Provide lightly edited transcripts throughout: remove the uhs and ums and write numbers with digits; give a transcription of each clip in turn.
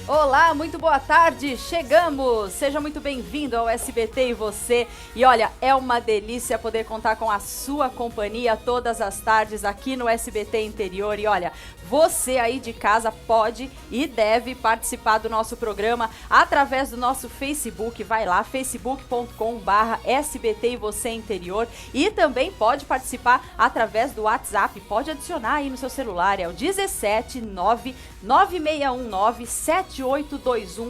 Olá, muito boa tarde, chegamos! Seja muito bem-vindo ao SBT e você. E olha, é uma delícia poder contar com a sua companhia todas as tardes aqui no SBT Interior. E olha, você aí de casa pode e deve participar do nosso programa através do nosso Facebook. Vai lá, facebook.com/SBT e você Interior. E também pode participar através do WhatsApp. Pode adicionar aí no seu celular, é o 17996197821,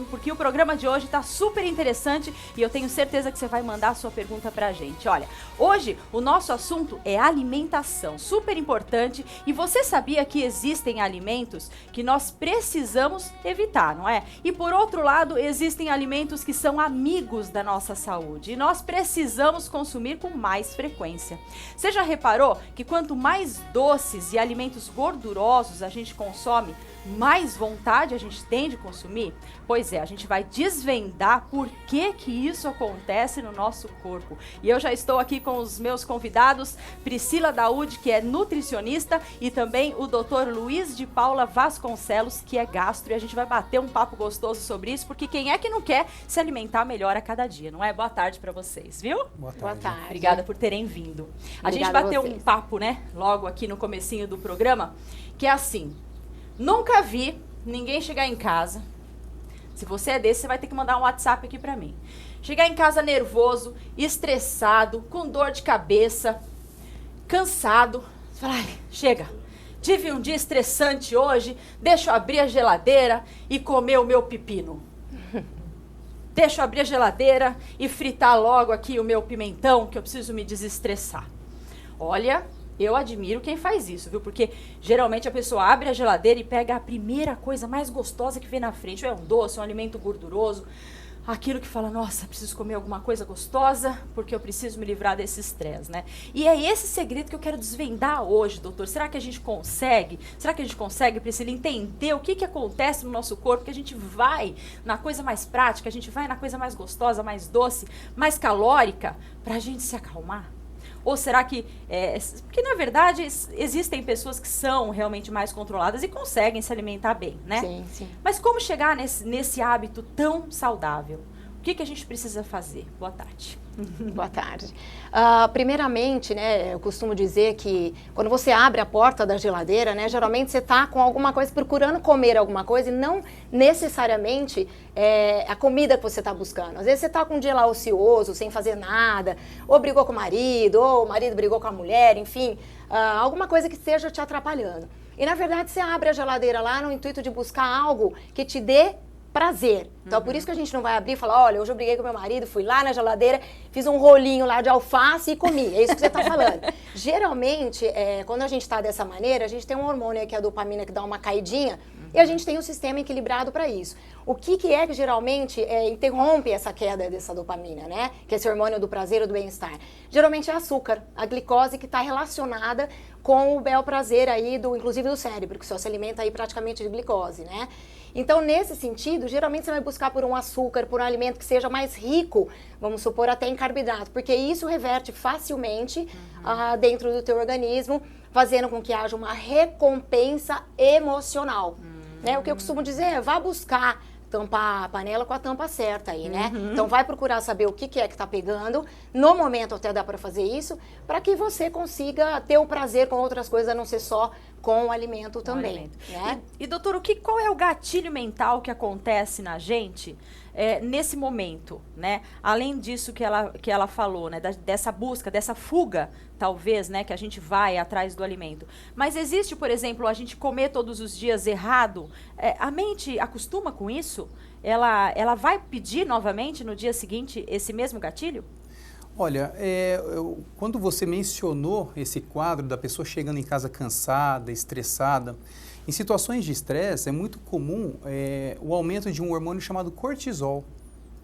porque o programa de hoje tá super interessante e eu tenho certeza que você vai mandar a sua pergunta pra gente. Olha, hoje o nosso assunto é alimentação, super importante, e você sabia que existem alimentos que nós precisamos evitar, não é? E por outro lado, existem alimentos que são amigos da nossa saúde e nós precisamos consumir com mais frequência. Você já reparou que quanto mais doces e alimentos gordurosos a gente consome, mais vontade a gente tem de consumir? Pois é, a gente vai desvendar por que isso acontece no nosso corpo. E eu já estou aqui com os meus convidados, Priscila Daúde, que é nutricionista, e também o Dr. Luiz de Paula Vasconcelos, que é gastro, e a gente vai bater um papo gostoso sobre isso, porque quem é que não quer se alimentar melhor a cada dia, não é? Boa tarde para vocês, viu? Boa tarde. Boa tarde. Obrigada por terem vindo. A gente Obrigada bateu a vocês. um papo, né, logo aqui no comecinho do programa, que é assim: nunca vi ninguém chegar em casa. Se você é desse, você vai ter que mandar um WhatsApp aqui pra mim. Chegar em casa nervoso, estressado, com dor de cabeça, cansado. Você fala, ai, chega. Tive um dia estressante hoje, deixa eu abrir a geladeira e comer o meu pepino. Deixa eu abrir a geladeira e fritar logo aqui o meu pimentão, que eu preciso me desestressar. Olha, eu admiro quem faz isso, viu? Porque geralmente a pessoa abre a geladeira e pega a primeira coisa mais gostosa que vem na frente. Ou é um doce, um alimento gorduroso. Aquilo que fala, nossa, preciso comer alguma coisa gostosa porque eu preciso me livrar desse estresse, né? E é esse segredo que eu quero desvendar hoje, doutor. Será que a gente consegue? Será que a gente consegue, Priscila, entender o que acontece no nosso corpo? Que a gente vai na coisa mais prática, a gente vai na coisa mais gostosa, mais doce, mais calórica, pra gente se acalmar? Ou será que... porque, na verdade, existem pessoas que são realmente mais controladas e conseguem se alimentar bem, né? Sim, sim. Mas como chegar nesse hábito tão saudável? O que a gente precisa fazer? Boa tarde. Boa tarde. Primeiramente, né, eu costumo dizer que quando você abre a porta da geladeira, né, geralmente você está com alguma coisa, procurando comer alguma coisa e não necessariamente a comida que você está buscando. Às vezes você está com um dia lá ocioso, sem fazer nada, ou brigou com o marido, ou o marido brigou com a mulher, enfim, alguma coisa que esteja te atrapalhando. E na verdade você abre a geladeira lá no intuito de buscar algo que te dê prazer. Então, por isso que a gente não vai abrir e falar, olha, hoje eu briguei com meu marido, fui lá na geladeira, fiz um rolinho lá de alface e comi. É isso que você está falando. Geralmente, quando a gente está dessa maneira, a gente tem um hormônio que é a dopamina, que dá uma caidinha, e a gente tem um sistema equilibrado para isso. O que é que geralmente interrompe essa queda dessa dopamina, né? Que é esse hormônio do prazer ou do bem-estar. Geralmente é açúcar, a glicose, que está relacionada com o bel prazer aí, inclusive do cérebro, que só se alimenta aí praticamente de glicose, né? Então, nesse sentido, geralmente você vai buscar por um açúcar, por um alimento que seja mais rico, vamos supor, até em carboidrato, porque isso reverte facilmente dentro do teu organismo, fazendo com que haja uma recompensa emocional. Né? O que eu costumo dizer é, vá buscar tampar a panela com a tampa certa aí, né? Então, vai procurar saber o que é que tá pegando. No momento até dá para fazer isso, para que você consiga ter o prazer com outras coisas, a não ser só com o alimento também. Né? E doutor, qual é o gatilho mental que acontece na gente nesse momento, né? Além disso que ela falou, né? Dessa busca, dessa fuga, talvez, né? Que a gente vai atrás do alimento. Mas existe, por exemplo, a gente comer todos os dias errado? A mente acostuma com isso? Ela vai pedir novamente no dia seguinte esse mesmo gatilho? Olha, quando você mencionou esse quadro da pessoa chegando em casa cansada, estressada, em situações de estresse é muito comum o aumento de um hormônio chamado cortisol.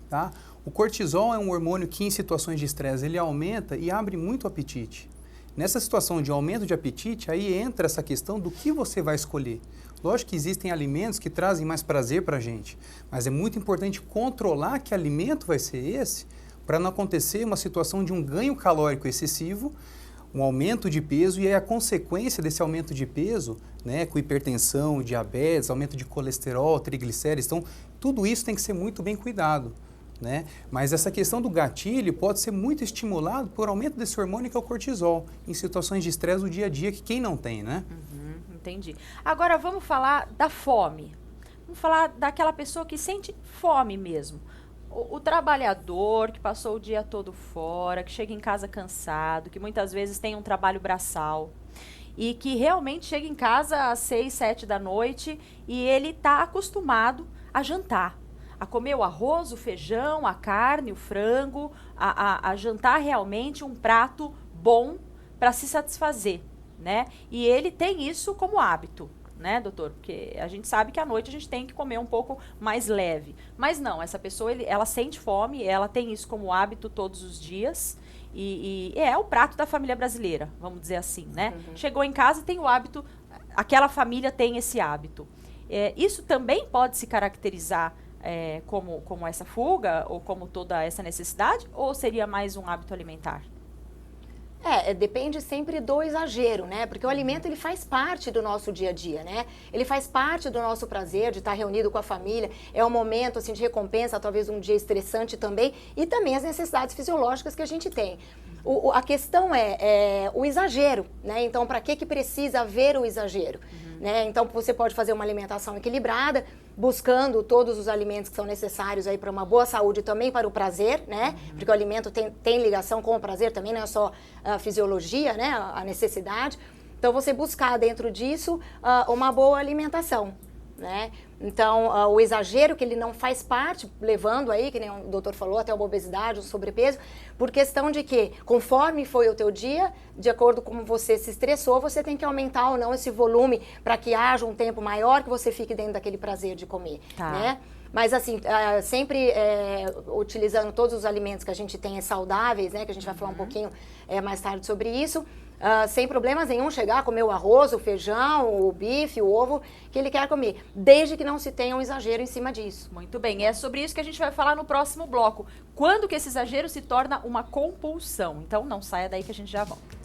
Tá? O cortisol é um hormônio que em situações de estresse ele aumenta e abre muito o apetite. Nessa situação de aumento de apetite, aí entra essa questão do que você vai escolher. Lógico que existem alimentos que trazem mais prazer para a gente, mas é muito importante controlar que alimento vai ser esse, para não acontecer uma situação de um ganho calórico excessivo um aumento de peso, e aí a consequência desse aumento de peso, né, com hipertensão, diabetes, aumento de colesterol, triglicéridos, então tudo isso tem que ser muito bem cuidado, né? Mas essa questão do gatilho pode ser muito estimulado por aumento desse hormônio que é o cortisol, em situações de estresse do dia a dia, que quem não tem, né? Entendi. Agora vamos falar da fome. Vamos falar daquela pessoa que sente fome mesmo. O trabalhador que passou o dia todo fora, que chega em casa cansado, que muitas vezes tem um trabalho braçal e que realmente chega em casa às 6, 7 da noite e ele está acostumado a jantar, a comer o arroz, o feijão, a carne, o frango, a jantar realmente um prato bom para se satisfazer, né? E ele tem isso como hábito, né, doutor? Porque a gente sabe que à noite a gente tem que comer um pouco mais leve. Mas não, essa pessoa, ela sente fome, ela tem isso como hábito todos os dias. E é o prato da família brasileira, vamos dizer assim, né? Chegou em casa e tem o hábito, aquela família tem esse hábito. Isso também pode se caracterizar como essa fuga ou como toda essa necessidade? Ou seria mais um hábito alimentar? Depende sempre do exagero, né? Porque o alimento, ele faz parte do nosso dia a dia, né? Ele faz parte do nosso prazer de estar reunido com a família. É um momento, assim, de recompensa, talvez um dia estressante também. E também as necessidades fisiológicas que a gente tem. A questão é o exagero, né? Então, para que precisa haver o exagero? Né? Então, você pode fazer uma alimentação equilibrada, buscando todos os alimentos que são necessários aí para uma boa saúde e também para o prazer, né? Porque o alimento tem ligação com o prazer também, não é só a fisiologia, né? A necessidade. Então, você buscar dentro disso uma boa alimentação, né? Então, o exagero que ele não faz parte, levando aí, que nem o doutor falou, até uma obesidade, um sobrepeso, por questão de que, conforme foi o teu dia, de acordo com como você se estressou, você tem que aumentar ou não esse volume para que haja um tempo maior que você fique dentro daquele prazer de comer, né? Mas assim, sempre utilizando todos os alimentos que a gente tem saudáveis, né? Que a gente vai falar um pouquinho mais tarde sobre isso. Sem problemas nenhum chegar a comer o arroz, o feijão, o bife, o ovo que ele quer comer, desde que não se tenha um exagero em cima disso. Muito bem, é sobre isso que a gente vai falar no próximo bloco. Quando que esse exagero se torna uma compulsão? Então não saia daí que a gente já volta.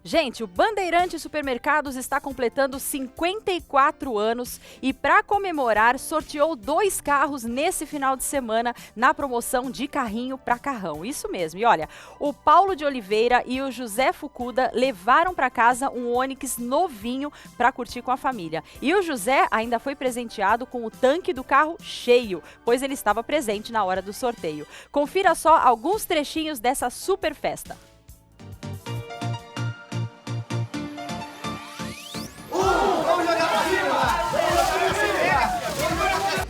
Gente, o Bandeirante Supermercados está completando 54 anos e, para comemorar, sorteou 2 carros nesse final de semana na promoção de carrinho para carrão. Isso mesmo. E olha, o Paulo de Oliveira e o José Fucuda levaram para casa um Onix novinho para curtir com a família. E o José ainda foi presenteado com o tanque do carro cheio, pois ele estava presente na hora do sorteio. Confira só alguns trechinhos dessa super festa.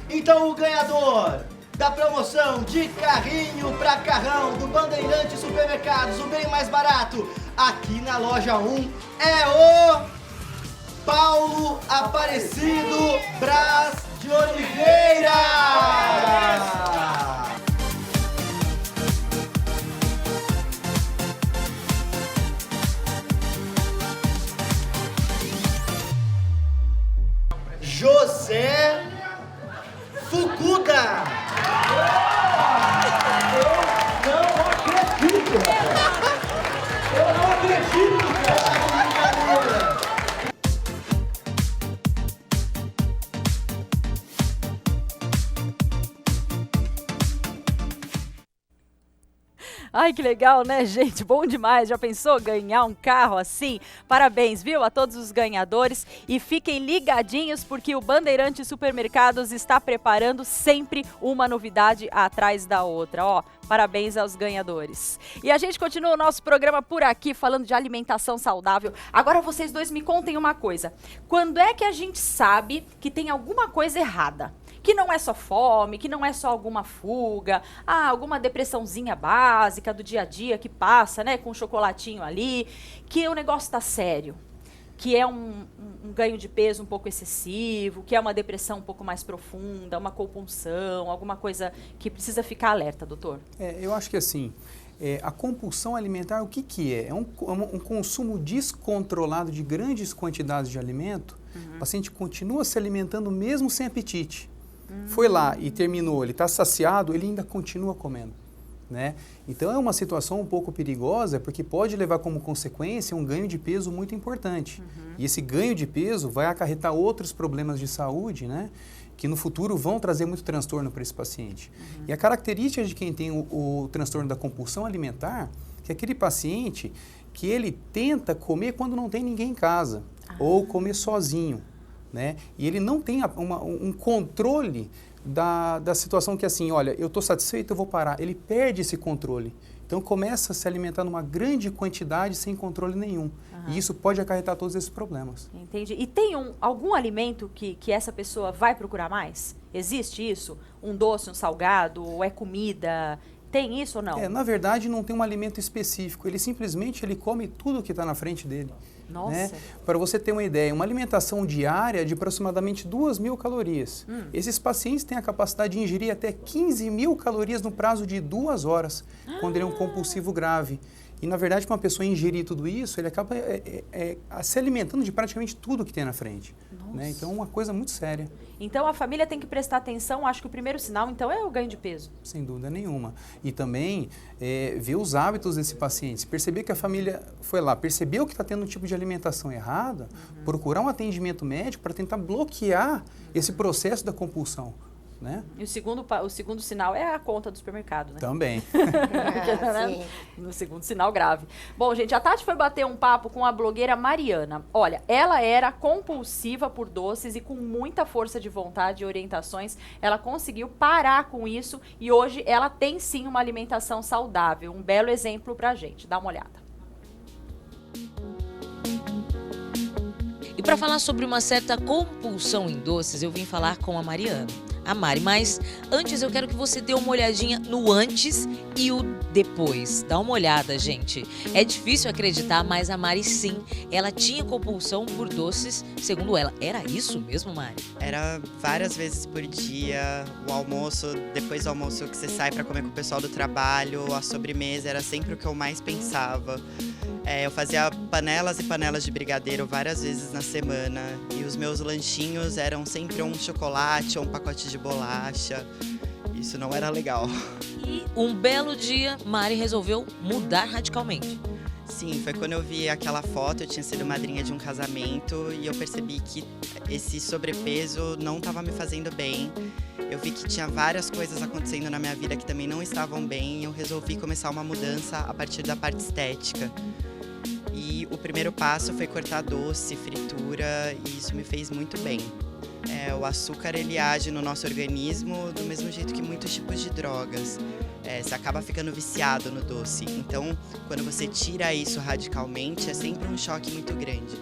Então o ganhador da promoção de carrinho para carrão do Bandeirante Supermercados, o bem mais barato, aqui na loja 1, é o Paulo Aparecido Braz de Oliveira! José Fucuda! Eu não acredito, cara! Ai, que legal, né, gente? Bom demais. Já pensou ganhar um carro assim? Parabéns, viu, a todos os ganhadores. E fiquem ligadinhos porque o Bandeirante Supermercados está preparando sempre uma novidade atrás da outra. Ó, parabéns aos ganhadores. E a gente continua o nosso programa por aqui, falando de alimentação saudável. Agora vocês dois me contem uma coisa. Quando é que a gente sabe que tem alguma coisa errada? Que não é só fome, que não é só alguma fuga, alguma depressãozinha básica do dia a dia que passa, né, com um chocolatinho ali, que o negócio tá sério, que é um ganho de peso um pouco excessivo, que é uma depressão um pouco mais profunda, uma compulsão, alguma coisa que precisa ficar alerta, doutor? Eu acho que assim, a compulsão alimentar, o que é? É um consumo descontrolado de grandes quantidades de alimento. O paciente continua se alimentando mesmo sem apetite. Foi lá e terminou, ele está saciado, ele ainda continua comendo. né? Então é uma situação um pouco perigosa, porque pode levar como consequência um ganho de peso muito importante. E esse ganho de peso vai acarretar outros problemas de saúde, né? Que no futuro vão trazer muito transtorno para esse paciente. E a característica de quem tem o transtorno da compulsão alimentar, que é aquele paciente que ele tenta comer quando não tem ninguém em casa, ou comer sozinho, né? E ele não tem um controle da situação que assim, olha, eu estou satisfeito, eu vou parar. Ele perde esse controle. Então começa a se alimentar numa grande quantidade sem controle nenhum. E isso pode acarretar todos esses problemas. Entendi. E tem algum alimento que essa pessoa vai procurar mais? Existe isso? Um doce, um salgado, ou é comida? Tem isso ou não? Na verdade, não tem um alimento específico. Ele simplesmente come tudo que está na frente dele. Nossa. Né? Para você ter uma ideia, uma alimentação diária de aproximadamente 2.000 calorias. Esses pacientes têm a capacidade de ingerir até 15.000 calorias no prazo de 2 horas, quando ele é um compulsivo grave. E, na verdade, para uma pessoa ingerir tudo isso, ele acaba se alimentando de praticamente tudo que tem na frente. Né? Então, é uma coisa muito séria. Então, a família tem que prestar atenção. Acho que o primeiro sinal, então, é o ganho de peso. Sem dúvida nenhuma. E também ver os hábitos desse paciente. Se perceber que a família foi lá, percebeu que está tendo um tipo de alimentação errada, procurar um atendimento médico para tentar bloquear esse processo da compulsão. Né? E o segundo sinal é a conta do supermercado, né? Também. Sim. No segundo sinal grave. Bom, gente, a Tati foi bater um papo com a blogueira Mariana. Olha, ela era compulsiva por doces e com muita força de vontade e orientações, ela conseguiu parar com isso e hoje ela tem sim uma alimentação saudável. Um belo exemplo pra gente. Dá uma olhada. E para falar sobre uma certa compulsão em doces, eu vim falar com a Mariana. A Mari, mas antes eu quero que você dê uma olhadinha no antes e o depois. Dá uma olhada, gente. É difícil acreditar, mas a Mari sim, ela tinha compulsão por doces, segundo ela. Era isso mesmo, Mari? Era várias vezes por dia, o almoço, depois do almoço que você sai para comer com o pessoal do trabalho, a sobremesa era sempre o que eu mais pensava. Eu fazia panelas e panelas de brigadeiro várias vezes na semana e os meus lanchinhos eram sempre um chocolate ou um pacote de bolacha. Isso não era legal. E um belo dia, Mari resolveu mudar radicalmente. Sim, foi quando eu vi aquela foto, eu tinha sido madrinha de um casamento e eu percebi que esse sobrepeso não estava me fazendo bem. Eu vi que tinha várias coisas acontecendo na minha vida que também não estavam bem e eu resolvi começar uma mudança a partir da parte estética. E o primeiro passo foi cortar doce, fritura, e isso me fez muito bem. O açúcar, ele age no nosso organismo do mesmo jeito que muitos tipos de drogas. Você acaba ficando viciado no doce. Então, quando você tira isso radicalmente, é sempre um choque muito grande.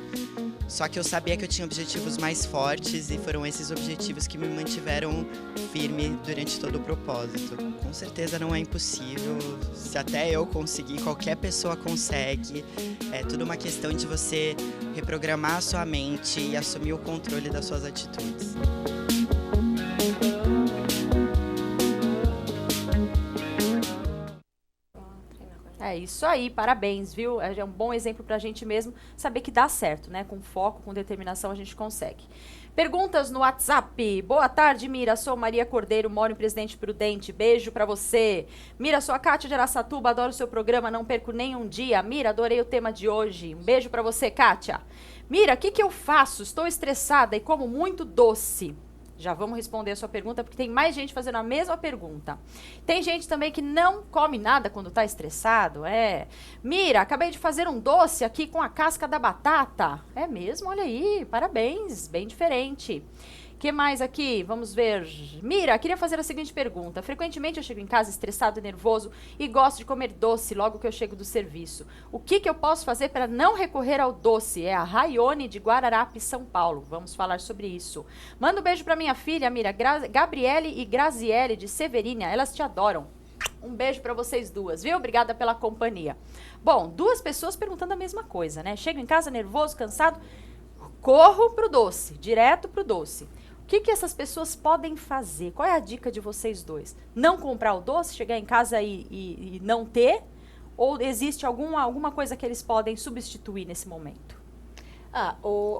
Só que eu sabia que eu tinha objetivos mais fortes e foram esses objetivos que me mantiveram firme durante todo o propósito. Com certeza não é impossível, se até eu conseguir, qualquer pessoa consegue. É tudo uma questão de você reprogramar a sua mente e assumir o controle das suas atitudes. É isso aí, parabéns, viu? É um bom exemplo pra gente mesmo saber que dá certo, né? Com foco, com determinação a gente consegue. Perguntas no WhatsApp. Boa tarde, Mira. Sou Maria Cordeiro, moro em Presidente Prudente. Beijo pra você. Mira, sou a Kátia de Araçatuba, adoro o seu programa, não perco nenhum dia. Mira, adorei o tema de hoje. Um beijo pra você, Kátia. Mira, o que eu faço? Estou estressada e como muito doce. Já vamos responder a sua pergunta, porque tem mais gente fazendo a mesma pergunta. Tem gente também que não come nada quando está estressado. Mira, acabei de fazer um doce aqui com a casca da batata. É mesmo? Olha aí, parabéns, bem diferente. O que mais aqui? Vamos ver. Mira, queria fazer a seguinte pergunta. Frequentemente eu chego em casa estressado e nervoso e gosto de comer doce logo que eu chego do serviço. O que eu posso fazer para não recorrer ao doce? É a Raione de Guararapes, São Paulo. Vamos falar sobre isso. Manda um beijo para minha filha, Mira, Gabriele e Graziele de Severínia. Elas te adoram. Um beijo para vocês duas, viu? Obrigada pela companhia. Bom, duas pessoas perguntando a mesma coisa, né? Chego em casa nervoso, cansado, corro pro doce, direto pro doce. O que essas pessoas podem fazer? Qual é a dica de vocês dois? Não comprar o doce, chegar em casa e não ter? Ou existe alguma coisa que eles podem substituir nesse momento?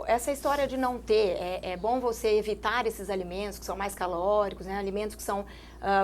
Essa história de não ter, é bom você evitar esses alimentos que são mais calóricos, né? Alimentos que são,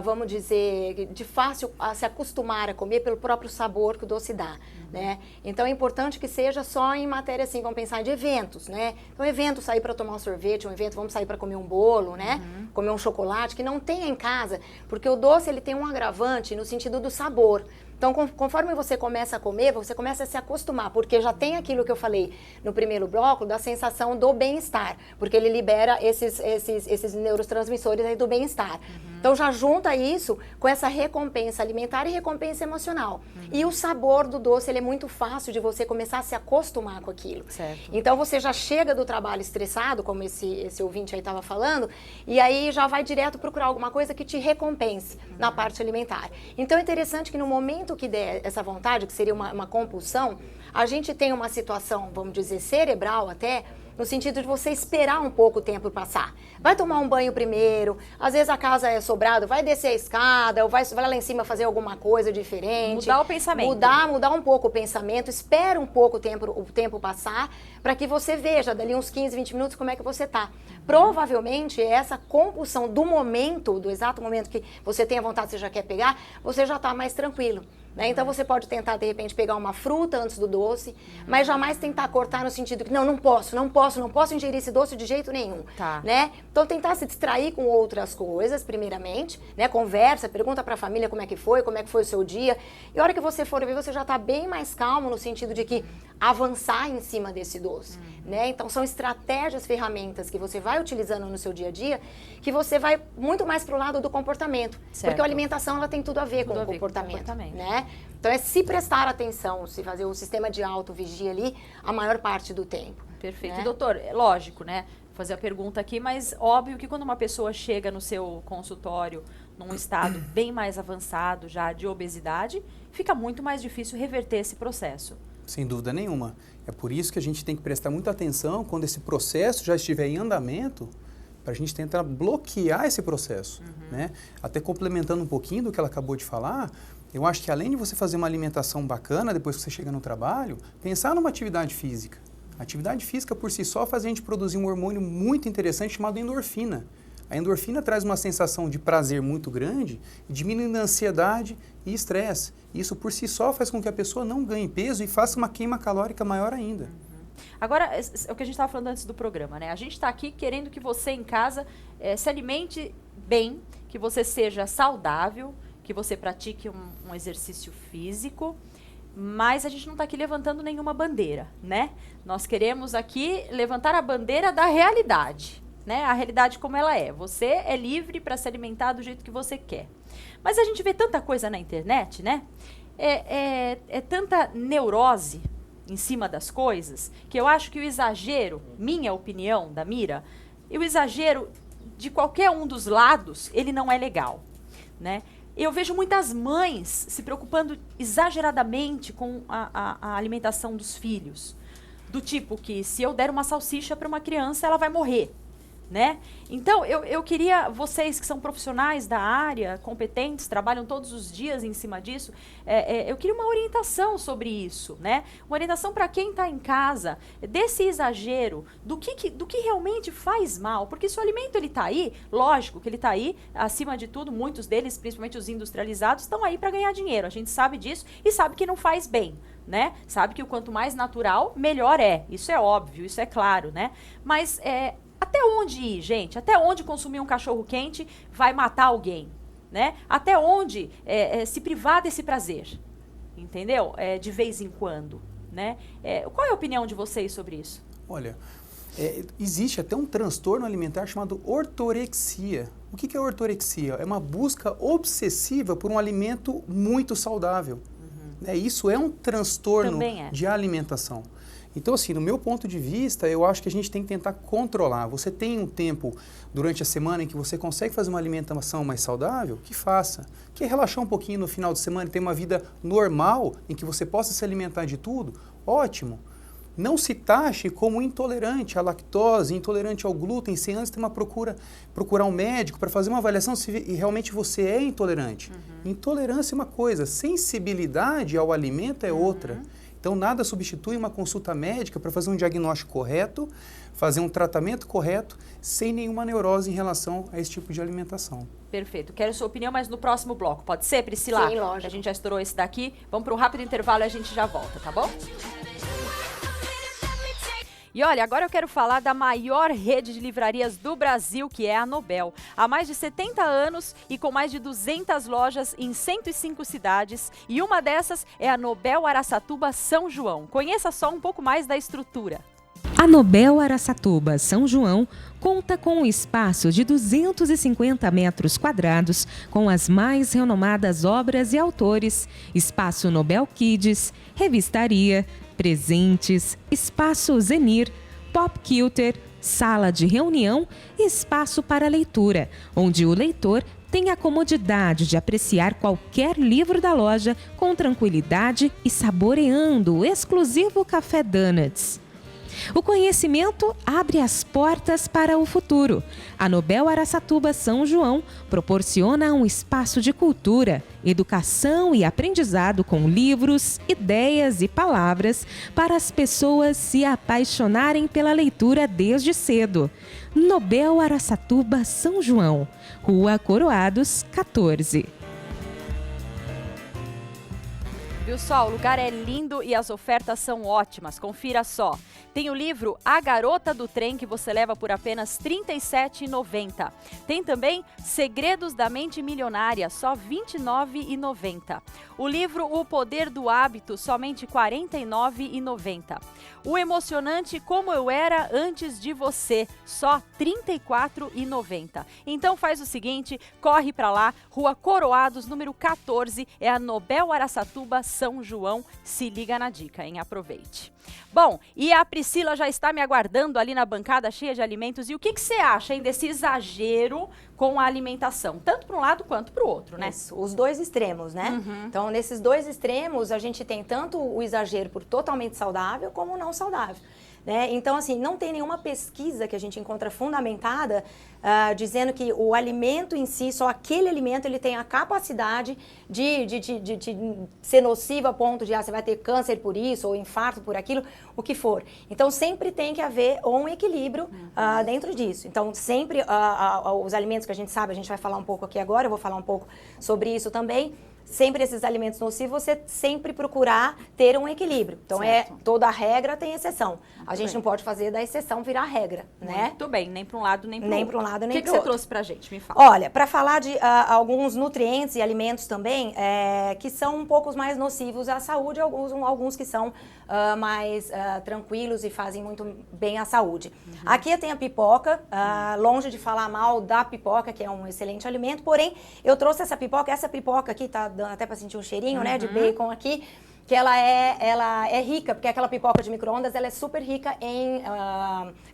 vamos dizer, de fácil se acostumar a comer pelo próprio sabor que o doce dá, né? Então é importante que seja só em matéria, assim, vamos pensar de eventos, né? Então evento, sair para tomar um sorvete, um evento, vamos sair para comer um bolo, né? Comer um chocolate, que não tenha em casa, porque o doce ele tem um agravante no sentido do sabor. Então, conforme você começa a comer, você começa a se acostumar, porque já tem aquilo que eu falei no primeiro bloco, da sensação do bem-estar, porque ele libera esses neurotransmissores aí do bem-estar. Então, já junta isso com essa recompensa alimentar e recompensa emocional. E o sabor do doce, ele é muito fácil de você começar a se acostumar com aquilo. Certo. Então, você já chega do trabalho estressado, como esse ouvinte aí estava falando, e aí já vai direto procurar alguma coisa que te recompense na parte alimentar. Então, é interessante que no momento que der essa vontade, que seria uma compulsão, a gente tem uma situação, vamos dizer, cerebral até, no sentido de você esperar um pouco o tempo passar. Vai tomar um banho primeiro, às vezes a casa é sobrado, vai descer a escada, ou vai lá em cima fazer alguma coisa diferente. Mudar o pensamento. Mudar um pouco o pensamento, espera um pouco o tempo passar, para que você veja dali uns 15, 20 minutos como é que você está. Provavelmente essa compulsão do momento, do exato momento que você tem a vontade, você já quer pegar, você já está mais tranquilo. Né? Então você pode tentar, de repente, pegar uma fruta antes do doce, mas jamais tentar cortar no sentido que não posso ingerir esse doce de jeito nenhum. Tá. Né? Então tentar se distrair com outras coisas, primeiramente, né? Conversa, pergunta para a família como é que foi o seu dia, e a hora que você for ver, você já está bem mais calmo no sentido de que avançar em cima desse doce. Né? Então são estratégias, ferramentas que você vai utilizando no seu dia a dia, que você vai muito mais para o lado do comportamento. Certo. Porque a alimentação ela tem tudo a ver com o comportamento. Né? Então é se prestar atenção, se fazer o sistema de autovigia ali a maior parte do tempo. Perfeito. Né? E, doutor, é lógico, né? Vou fazer a pergunta aqui, mas óbvio que quando uma pessoa chega no seu consultório num estado bem mais avançado já de obesidade, fica muito mais difícil reverter esse processo. Sem dúvida nenhuma. É por isso que a gente tem que prestar muita atenção quando esse processo já estiver em andamento, para a gente tentar bloquear esse processo. Né? Até complementando um pouquinho do que ela acabou de falar, eu acho que além de você fazer uma alimentação bacana depois que você chega no trabalho, pensar numa atividade física. A atividade física por si só faz a gente produzir um hormônio muito interessante chamado endorfina. A endorfina traz uma sensação de prazer muito grande, diminuindo a ansiedade e estresse. Isso por si só faz com que a pessoa não ganhe peso e faça uma queima calórica maior ainda. Agora, é o que a gente estava falando antes do programa, né? A gente está aqui querendo que você em casa se alimente bem, que você seja saudável, que você pratique um exercício físico, mas a gente não está aqui levantando nenhuma bandeira, né? Nós queremos aqui levantar a bandeira da realidade, né? A realidade como ela é. Você é livre para se alimentar do jeito que você quer. Mas a gente vê tanta coisa na internet, né? É tanta neurose em cima das coisas, que eu acho que o exagero, minha opinião, da Mira, e o exagero de qualquer um dos lados, ele não é legal, né? Eu vejo muitas mães se preocupando exageradamente com a alimentação dos filhos. Do tipo que se eu der uma salsicha para uma criança, ela vai morrer. Né? Então, eu queria, vocês que são profissionais da área, competentes, trabalham todos os dias em cima disso, eu queria uma orientação sobre isso, né? Uma orientação para quem está em casa, desse exagero, do que realmente faz mal, porque se o alimento ele está aí, lógico que ele está aí, acima de tudo, muitos deles, principalmente os industrializados, estão aí para ganhar dinheiro, a gente sabe disso e sabe que não faz bem. Né? Sabe que o quanto mais natural, melhor é, isso é óbvio, isso é claro, né? Mas até onde ir, gente? Até onde consumir um cachorro quente vai matar alguém? Né? Até onde se privar desse prazer? Entendeu? De vez em quando. Né? Qual é a opinião de vocês sobre isso? Olha, existe até um transtorno alimentar chamado ortorexia. O que é ortorexia? É uma busca obsessiva por um alimento muito saudável. Isso é um transtorno de alimentação. Então, assim, no meu ponto de vista, eu acho que a gente tem que tentar controlar. Você tem um tempo durante a semana em que você consegue fazer uma alimentação mais saudável? Que faça. Quer relaxar um pouquinho no final de semana e ter uma vida normal em que você possa se alimentar de tudo? Ótimo. Não se taxe como intolerante à lactose, intolerante ao glúten, sem antes ter uma procurar um médico para fazer uma avaliação se realmente você é intolerante. Intolerância é uma coisa, sensibilidade ao alimento é outra. Então, nada substitui uma consulta médica para fazer um diagnóstico correto, fazer um tratamento correto, sem nenhuma neurose em relação a esse tipo de alimentação. Perfeito. Quero sua opinião, mas no próximo bloco. Pode ser, Priscila? Sim, lógico. A gente já estourou esse daqui. Vamos para um rápido intervalo e a gente já volta, tá bom? E olha, agora eu quero falar da maior rede de livrarias do Brasil, que é a Nobel. Há mais de 70 anos e com mais de 200 lojas em 105 cidades. E uma dessas é a Nobel Araçatuba São João. Conheça só um pouco mais da estrutura. A Nobel Araçatuba São João conta com um espaço de 250 metros quadrados, com as mais renomadas obras e autores, espaço Nobel Kids, revistaria, presentes, espaço Zenir, Pop Culture, sala de reunião e espaço para leitura, onde o leitor tem a comodidade de apreciar qualquer livro da loja com tranquilidade e saboreando o exclusivo café Donuts. O conhecimento abre as portas para o futuro. A Nobel Araçatuba São João proporciona um espaço de cultura, educação e aprendizado com livros, ideias e palavras para as pessoas se apaixonarem pela leitura desde cedo. Nobel Araçatuba São João, Rua Coroados, 14. Viu só? O lugar é lindo e as ofertas são ótimas. Confira só. Tem o livro A Garota do Trem, que você leva por apenas R$ 37,90. Tem também Segredos da Mente Milionária, só R$ 29,90. O livro O Poder do Hábito, somente R$ 49,90. O emocionante Como Eu Era Antes de Você, só R$ 34,90. Então faz o seguinte, corre para lá, Rua Coroados, número 14, é a Nobel Araçatuba São João. Se liga na dica, hein? Aproveite. Bom, e a Priscila já está me aguardando ali na bancada cheia de alimentos. E o que você acha, hein, desse exagero com a alimentação? Tanto para um lado quanto para o outro, né? Isso, os dois extremos, né? Então, nesses dois extremos, a gente tem tanto o exagero por totalmente saudável como não saudável. Né? Então, assim, não tem nenhuma pesquisa que a gente encontra fundamentada dizendo que o alimento em si, só aquele alimento, ele tem a capacidade de ser nocivo a ponto de você vai ter câncer por isso, ou infarto por aquilo, o que for. Então, sempre tem que haver um equilíbrio dentro disso. Então, sempre os alimentos que a gente sabe, a gente vai falar um pouco aqui agora, eu vou falar um pouco sobre isso também. Sempre esses alimentos nocivos, você sempre procurar ter um equilíbrio. Então, toda regra tem exceção. A gente não pode fazer da exceção virar regra, né? Muito bem, nem para um lado, nem para o outro. Nem para um lado, nem para o outro. O que você trouxe pra gente? Me fala. Olha, para falar de alguns nutrientes e alimentos também, que são um pouco mais nocivos à saúde, alguns que são mais tranquilos e fazem muito bem à saúde. Aqui eu tenho a pipoca, longe de falar mal da pipoca, que é um excelente alimento, porém, eu trouxe essa pipoca aqui tá dando até para sentir um cheirinho, né, de bacon aqui, que ela é rica, porque aquela pipoca de micro-ondas, ela é super rica em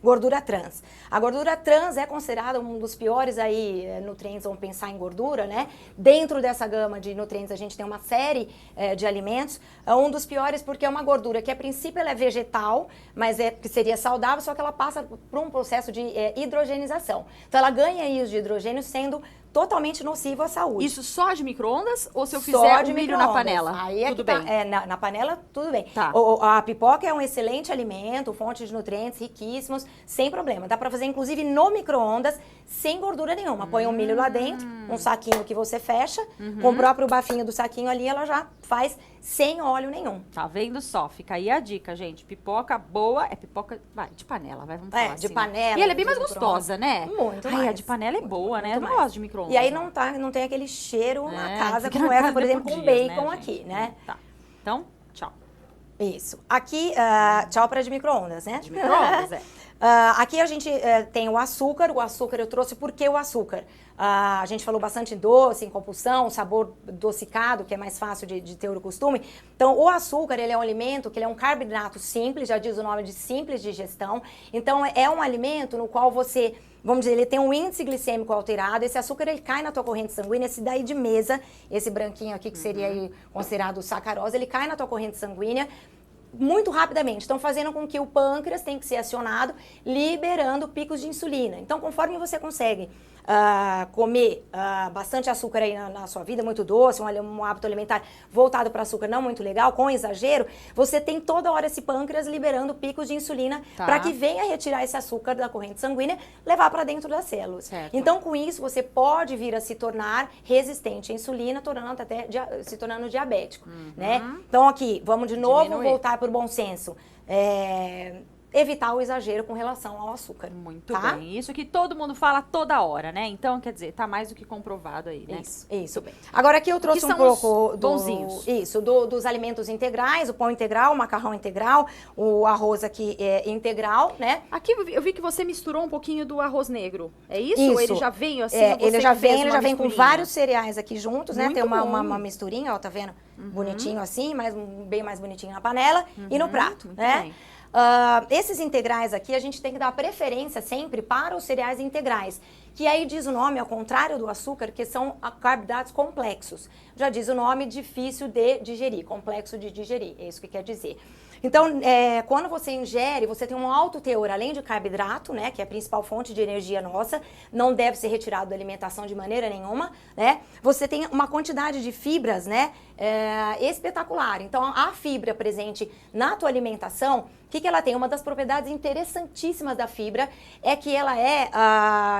gordura trans. A gordura trans é considerada um dos piores nutrientes, vamos pensar em gordura, né? Dentro dessa gama de nutrientes, a gente tem uma série de alimentos. Um dos piores porque é uma gordura que, a princípio, ela é vegetal, mas que seria saudável, só que ela passa por um processo de hidrogenização. Então, ela ganha íons de hidrogênio sendo totalmente nocivo à saúde. Isso só de micro-ondas ou se eu fizer o milho na panela? Aí é tudo que bem? Na panela, tudo bem. Tá. A pipoca é um excelente alimento, fonte de nutrientes riquíssimos, sem problema. Dá pra fazer, inclusive, no micro-ondas, sem gordura nenhuma. Põe um milho lá dentro, um saquinho que você fecha, com o próprio bafinho do saquinho ali, ela já faz sem óleo nenhum. Tá vendo só? Fica aí a dica, gente. Pipoca boa é pipoca, de panela, vamos falar assim. De panela. E ela é bem mais gostosa, né? Muito mais. mais. A de panela é boa, né? Eu não gosto de micro-ondas. E aí não tem aquele cheiro na casa fica como na essa, casa por exemplo, com dias, bacon né, aqui, gente? né? Tá. Então, tchau. Isso. Aqui, tchau para de micro-ondas, né? De micro-ondas, aqui a gente tem o açúcar. O açúcar eu trouxe, por que o açúcar? A gente falou bastante em doce, em compulsão, sabor adocicado, que é mais fácil de ter o costume. Então, o açúcar, ele é um alimento que ele é um carboidrato simples, já diz o nome de simples digestão. Então, é um alimento no qual você, vamos dizer, ele tem um índice glicêmico alterado. Esse açúcar, ele cai na tua corrente sanguínea, esse daí de mesa, esse branquinho aqui, que seria aí considerado sacarose, ele cai na tua corrente sanguínea muito rapidamente. Estão fazendo com que o pâncreas tenha que ser acionado, liberando picos de insulina. Então, conforme você consegue comer bastante açúcar aí na sua vida, muito doce, um hábito alimentar voltado para açúcar não muito legal, com exagero, você tem toda hora esse pâncreas liberando picos de insulina para que venha retirar esse açúcar da corrente sanguínea, levar para dentro das células. Certo. Então, com isso, você pode vir a se tornar resistente à insulina, se tornando diabético, né? Então, aqui, vamos de novo voltar para o bom senso. Evitar o exagero com relação ao açúcar. Muito bem. Isso que todo mundo fala toda hora, né? Então, quer dizer, tá mais do que comprovado aí, né? Isso. Bem. Agora aqui eu trouxe um pouco bonzinhos. Dos alimentos integrais, o pão integral, o macarrão integral, o arroz aqui é integral, né? Aqui eu vi que você misturou um pouquinho do arroz negro. É isso? Isso. Ou ele já veio assim? Ele já vem com vários cereais aqui juntos, né? Muito Tem uma bom. misturinha, ó, tá vendo? Bonitinho assim, bem mais bonitinho na panela e no prato, Muito né? bem. Esses integrais aqui, a gente tem que dar preferência sempre para os cereais integrais, que aí diz o nome, ao contrário do açúcar, que são carboidratos complexos. Já diz o nome, difícil de digerir, complexo de digerir, é isso que quer dizer. Então, quando você ingere, você tem um alto teor, além de carboidrato, né, que é a principal fonte de energia nossa, não deve ser retirado da alimentação de maneira nenhuma, né? Você tem uma quantidade de fibras, né, espetacular. Então, a fibra presente na tua alimentação, o que ela tem? Uma das propriedades interessantíssimas da fibra é que ela é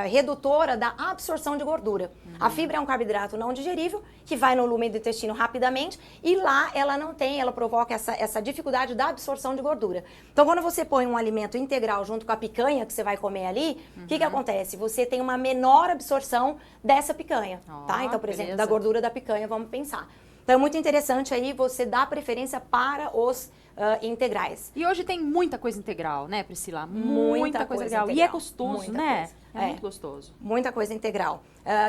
redutora da absorção de gordura. A fibra é um carboidrato não digerível, que vai no lumen do intestino rapidamente, e lá ela provoca essa dificuldade da absorção de gordura. Então, quando você põe um alimento integral junto com a picanha que você vai comer ali, o que acontece? Você tem uma menor absorção dessa picanha, tá? Então, por exemplo, da gordura da picanha, vamos pensar. Então, é muito interessante aí você dar preferência para os integrais. E hoje tem muita coisa integral, né, Priscila? Muita coisa coisa integral. E é gostoso, né? É muito gostoso. Muita coisa integral.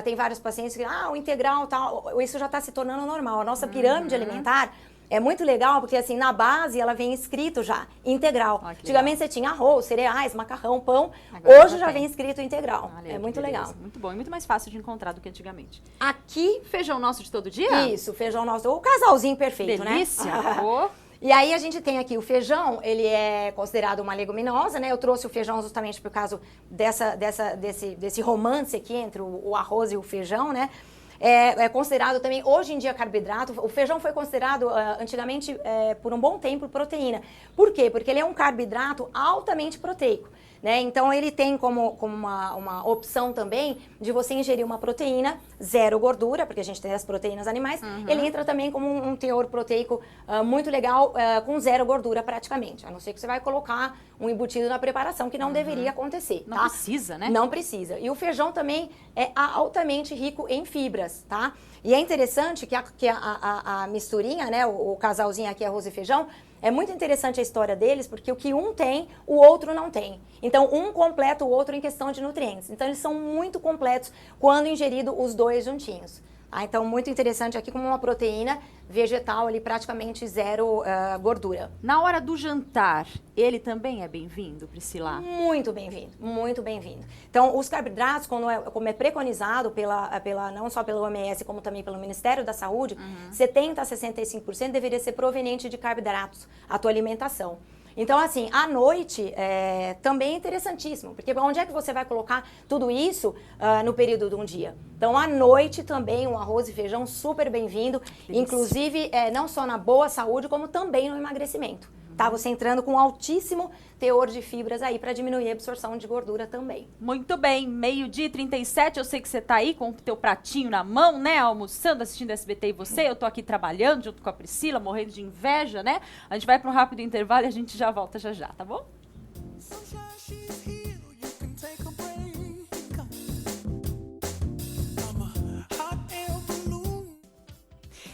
Tem vários pacientes que, o integral, tal, isso já está se tornando normal. A nossa pirâmide alimentar é muito legal, porque assim, na base ela vem escrito já, integral. Antigamente você tinha arroz, cereais, macarrão, pão. Agora hoje já vem escrito integral. É muito legal. Muito bom e muito mais fácil de encontrar do que antigamente. Aqui, feijão nosso de todo dia? Isso, feijão nosso. O casalzinho perfeito, delícia. Né? E aí a gente tem aqui o feijão, ele é considerado uma leguminosa, né? Eu trouxe o feijão justamente por causa desse romance aqui entre o arroz e o feijão, né? É considerado também, hoje em dia, carboidrato. O feijão foi considerado, antigamente, por um bom tempo, proteína. Por quê? Porque ele é um carboidrato altamente proteico. Né? Então, ele tem como uma opção também de você ingerir uma proteína, zero gordura, porque a gente tem as proteínas animais. Ele entra também como um teor proteico muito legal, com zero gordura praticamente. A não ser que você vai colocar um embutido na preparação, que não deveria acontecer. Não precisa, né? Não precisa. E o feijão também é altamente rico em fibras, tá? E é interessante que a misturinha, né, o casalzinho aqui, arroz e feijão, é muito interessante a história deles, porque o que um tem, o outro não tem. Então, um completa o outro em questão de nutrientes. Então, eles são muito completos quando ingerido os dois juntinhos. Então, muito interessante aqui como uma proteína vegetal ali, praticamente zero gordura. Na hora do jantar, ele também é bem-vindo, Priscila? Muito bem-vindo, muito bem-vindo. Então, os carboidratos, como é preconizado não só pela OMS, como também pelo Ministério da Saúde, 70% a 65% deveria ser proveniente de carboidratos, a tua alimentação. Então, assim, à noite também é interessantíssimo, porque onde é que você vai colocar tudo isso no período de um dia? Então, à noite também um arroz e feijão super bem-vindo, inclusive não só na boa saúde, como também no emagrecimento. Tá? Você entrando com altíssimo teor de fibras aí para diminuir a absorção de gordura também. Muito bem, 12h37, eu sei que você tá aí com o teu pratinho na mão, né, almoçando, assistindo SBT e você, eu tô aqui trabalhando junto com a Priscila, morrendo de inveja, né? A gente vai para um rápido intervalo e a gente já volta já, tá bom?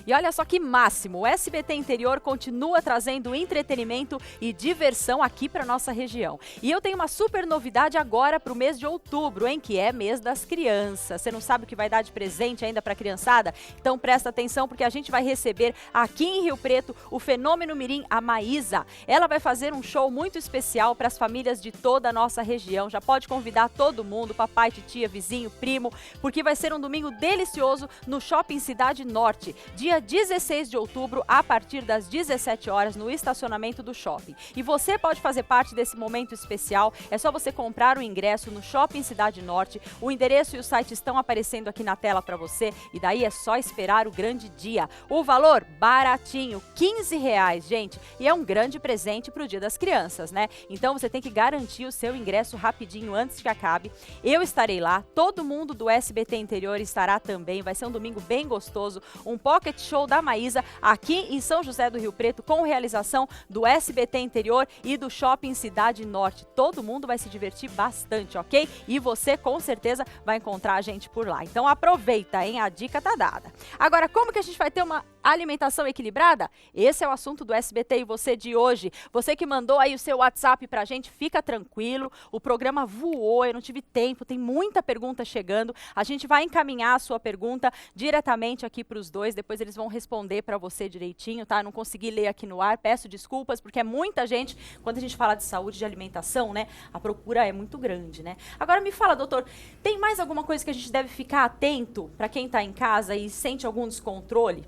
E olha só que máximo, o SBT Interior continua trazendo entretenimento e diversão aqui para nossa região. E eu tenho uma super novidade agora para o mês de outubro, hein, que é mês das crianças. Você não sabe o que vai dar de presente ainda para a criançada? Então presta atenção, porque a gente vai receber aqui em Rio Preto o Fenômeno Mirim, a Maísa. Ela vai fazer um show muito especial para as famílias de toda a nossa região. Já pode convidar todo mundo, papai, titia, vizinho, primo, porque vai ser um domingo delicioso no Shopping Cidade Norte. Dia dia 16 de outubro, a partir das 17 horas, no estacionamento do shopping. E você pode fazer parte desse momento especial, é só você comprar o ingresso no Shopping Cidade Norte, o endereço e o site estão aparecendo aqui na tela para você, e daí é só esperar o grande dia. O valor, baratinho, R$15, gente, e é um grande presente para o Dia das Crianças, né? Então você tem que garantir o seu ingresso rapidinho antes que acabe. Eu estarei lá, todo mundo do SBT Interior estará também, vai ser um domingo bem gostoso, um pocket show da Maísa aqui em São José do Rio Preto, com realização do SBT Interior e do Shopping Cidade Norte. Todo mundo vai se divertir bastante, ok? E você com certeza vai encontrar a gente por lá. Então aproveita, hein? A dica tá dada. Agora, como que a gente vai ter uma alimentação equilibrada? Esse é o assunto do SBT e você de hoje. Você que mandou aí o seu WhatsApp pra gente, fica tranquilo. O programa voou, eu não tive tempo, tem muita pergunta chegando. A gente vai encaminhar a sua pergunta diretamente aqui para os dois, depois eles vão responder para você direitinho, tá? Eu não consegui ler aqui no ar, peço desculpas, porque é muita gente, quando a gente fala de saúde, de alimentação, né? A procura é muito grande, né? Agora me fala, doutor, tem mais alguma coisa que a gente deve ficar atento para quem está em casa e sente algum descontrole?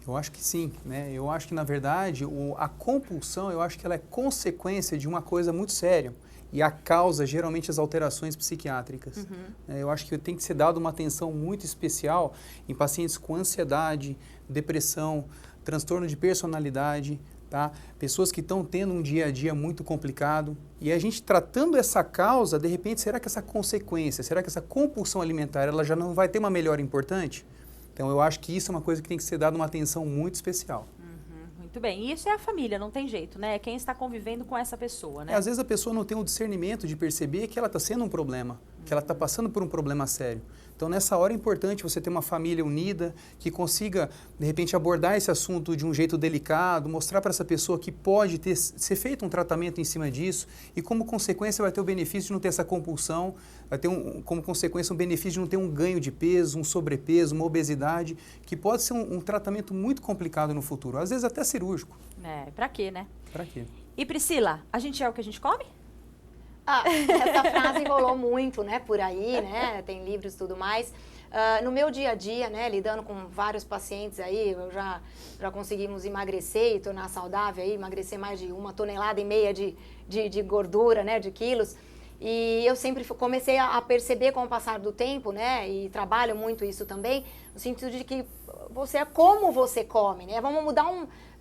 Eu acho que sim, né? Eu acho que, na verdade, a compulsão, eu acho que ela é consequência de uma coisa muito séria. E a causa, geralmente, as alterações psiquiátricas. Eu acho que tem que ser dado uma atenção muito especial em pacientes com ansiedade, depressão, transtorno de personalidade, tá? Pessoas que estão tendo um dia a dia muito complicado. E a gente tratando essa causa, de repente, será que essa consequência, será que essa compulsão alimentar, ela já não vai ter uma melhora importante? Então, eu acho que isso é uma coisa que tem que ser dada uma atenção muito especial. Muito bem, e isso é a família, não tem jeito, né? Quem está convivendo com essa pessoa, né? Às vezes a pessoa não tem o discernimento de perceber que ela está sendo um problema, que ela está passando por um problema sério. Então, nessa hora é importante você ter uma família unida, que consiga, de repente, abordar esse assunto de um jeito delicado, mostrar para essa pessoa que pode ser feito um tratamento em cima disso e, como consequência, vai ter o benefício de não ter essa compulsão, vai ter, como consequência, um benefício de não ter um ganho de peso, um sobrepeso, uma obesidade, que pode ser um tratamento muito complicado no futuro, às vezes até cirúrgico. É, pra quê, né? Pra quê? E Priscila, a gente é o que a gente come? Essa frase rolou muito, né, por aí, né, tem livros e tudo mais. No meu dia a dia, né, lidando com vários pacientes aí, eu já conseguimos emagrecer e tornar saudável aí, emagrecer mais de 1,5 toneladas de gordura, né, de quilos. E eu sempre comecei a perceber com o passar do tempo, né, e trabalho muito isso também, no sentido de que você é como você come, né,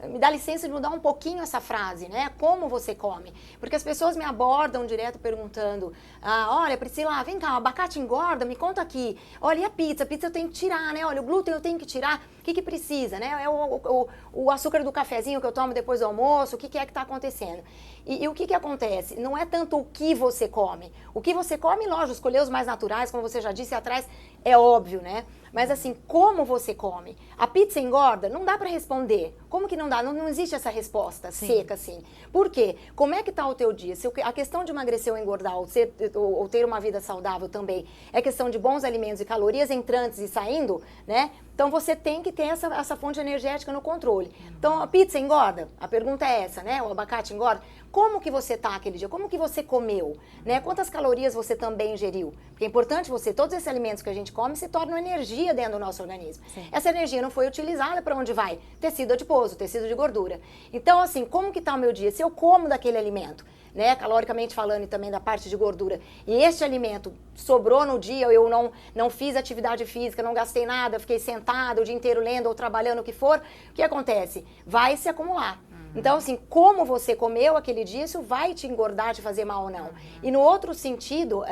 me dá licença de mudar um pouquinho essa frase, né? Como você come. Porque as pessoas me abordam direto perguntando, olha, Priscila, vem cá, o abacate engorda, me conta aqui. Olha, e a pizza? A pizza eu tenho que tirar, né? Olha, o glúten eu tenho que tirar. O que precisa, né? É o açúcar do cafezinho que eu tomo depois do almoço, o que é que está acontecendo? E o que acontece? Não é tanto o que você come. O que você come, lógico, escolher os mais naturais, como você já disse atrás, é óbvio, né? Mas assim, como você come? A pizza engorda? Não dá para responder. Como que não dá? Não existe essa resposta seca assim. Por quê? Como é que tá o teu dia? A questão de emagrecer ou engordar, ou ter uma vida saudável também, é questão de bons alimentos e calorias entrantes e saindo, né? Então você tem que ter essa fonte energética no controle. Então a pizza engorda? A pergunta é essa, né? O abacate engorda? Como que você tá aquele dia? Como que você comeu? Né? Quantas calorias você também ingeriu? Porque é importante todos esses alimentos que a gente come se tornam energia dentro do nosso organismo. Sim. Essa energia não foi utilizada para onde vai? Tecido adiposo, tecido de gordura. Então assim, como que tá o meu dia? Se eu como daquele alimento, né, caloricamente falando e também da parte de gordura, e este alimento sobrou no dia, eu não fiz atividade física, não gastei nada, fiquei sentada o dia inteiro lendo ou trabalhando, o que for, o que acontece? Vai se acumular. Então, assim, como você comeu aquele dia, isso vai te engordar, te fazer mal ou não. E no outro sentido,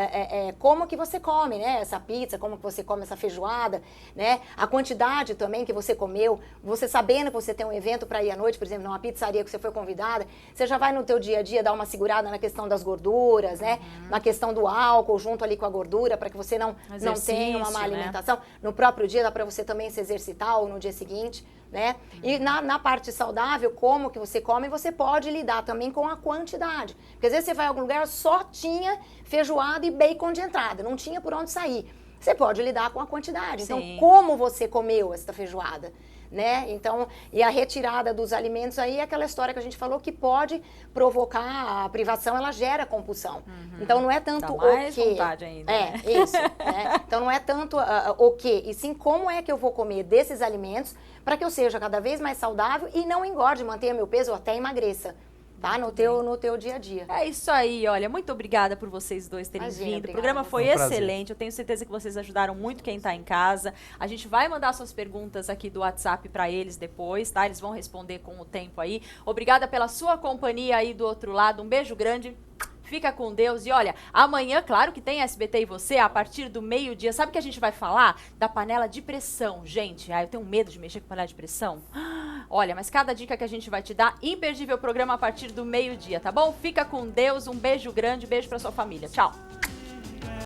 como que você come, né? Essa pizza, como que você come essa feijoada, né? A quantidade também que você comeu, você sabendo que você tem um evento para ir à noite, por exemplo, numa pizzaria que você foi convidada, você já vai no teu dia a dia dar uma segurada na questão das gorduras, né? Na questão do álcool, junto ali com a gordura, para que você não tenha uma má alimentação. Né? No próprio dia dá para você também se exercitar ou no dia seguinte. Né? E na parte saudável, como que você come, você pode lidar também com a quantidade. Porque às vezes você vai a algum lugar, só tinha feijoada e bacon de entrada, não tinha por onde sair. Você pode lidar com a quantidade. Sim. Então, como você comeu essa feijoada? né? Então, e a retirada dos alimentos aí é aquela história que a gente falou que pode provocar a privação, ela gera compulsão. Então, não é tanto Dá mais o que... vontade ainda, É, né? isso. Né? Então, não é tanto o que, e sim como é que eu vou comer desses alimentos para que eu seja cada vez mais saudável e não engorde, mantenha meu peso ou até emagreça. Tá? No teu dia a dia. É isso aí, olha, muito obrigada por vocês dois terem Imagina, vindo. O obrigada programa a você. foi Foi um prazer. excelente, eu tenho certeza que vocês ajudaram muito quem está em casa. A gente vai mandar suas perguntas aqui do WhatsApp para eles depois, tá? Eles vão responder com o tempo aí. Obrigada pela sua companhia aí do outro lado, um beijo grande. Fica com Deus. E olha, amanhã, claro que tem SBT e você, a partir do meio-dia. Sabe o que a gente vai falar? Da panela de pressão. Gente, eu tenho medo de mexer com panela de pressão. Olha, mas cada dica que a gente vai te dar, imperdível programa a partir do meio-dia, tá bom? Fica com Deus, um beijo grande, beijo pra sua família. Tchau.